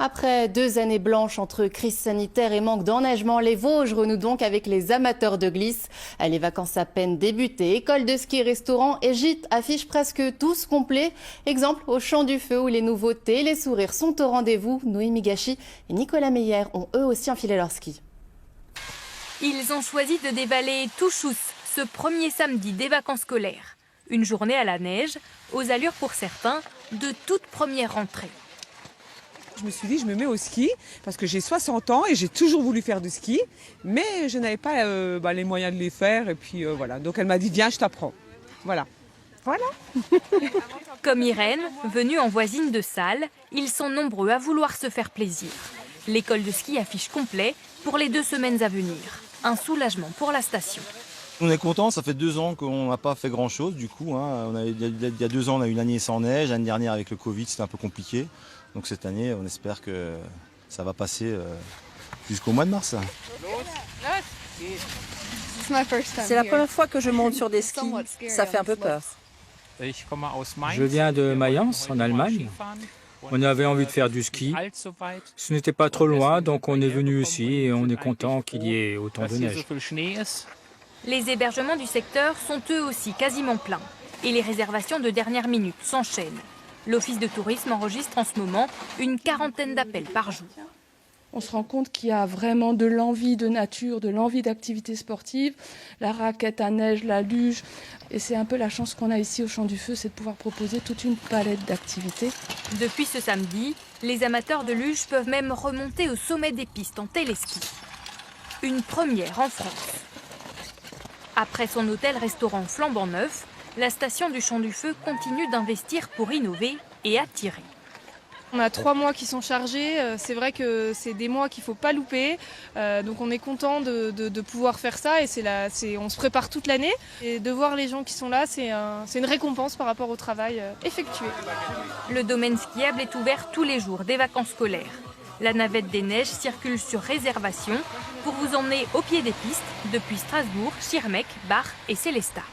Après 2 années blanches entre crise sanitaire et manque d'enneigement, les Vosges renouent donc avec les amateurs de glisse. Les vacances à peine débutées, écoles de ski, restaurants et gîtes affichent presque tous complets. Exemple au Champ du Feu où les nouveautés et les sourires sont au rendez-vous. Noémie Gachi et Nicolas Meyer ont eux aussi enfilé leur ski. Ils ont choisi de dévaler Touchous ce premier samedi des vacances scolaires. Une journée à la neige, aux allures pour certains de toute première rentrée. Je me suis dit, je me mets au ski parce que j'ai 60 ans et j'ai toujours voulu faire du ski, mais je n'avais pas les moyens de les faire. Et puis voilà, donc elle m'a dit, viens, je t'apprends. Voilà. Voilà. Comme Irène, venue en voisine de salle, ils sont nombreux à vouloir se faire plaisir. L'école de ski affiche complet pour les 2 semaines à venir. Un soulagement pour la station. On est content, ça fait 2 ans qu'on n'a pas fait grand chose du coup. Il y a 2 ans on a eu une année sans neige, l'année dernière avec le Covid c'était un peu compliqué. Donc cette année on espère que ça va passer jusqu'au mois de mars. C'est la première fois que je monte sur des skis, ça fait un peu peur. Je viens de Mayence, en Allemagne. On avait envie de faire du ski. Ce n'était pas trop loin, donc on est venu ici et on est content qu'il y ait autant de neige. Les hébergements du secteur sont eux aussi quasiment pleins. Et les réservations de dernière minute s'enchaînent. L'Office de tourisme enregistre en ce moment une 40aine d'appels par jour. On se rend compte qu'il y a vraiment de l'envie de nature, de l'envie d'activité sportive, la raquette à neige, la luge. Et c'est un peu la chance qu'on a ici au Champ du Feu, c'est de pouvoir proposer toute une palette d'activités. Depuis ce samedi, les amateurs de luge peuvent même remonter au sommet des pistes en téléski. Une première en France. Après son hôtel-restaurant flambant neuf, la station du Champ du Feu continue d'investir pour innover et attirer. On a 3 mois qui sont chargés, c'est vrai que c'est des mois qu'il ne faut pas louper, donc on est content de pouvoir faire ça et on se prépare toute l'année. Et de voir les gens qui sont là, c'est une récompense par rapport au travail effectué. Le domaine skiable est ouvert tous les jours des vacances scolaires. La navette des neiges circule sur réservation pour vous emmener au pied des pistes depuis Strasbourg, Schirmeck, Bach et Sélestat.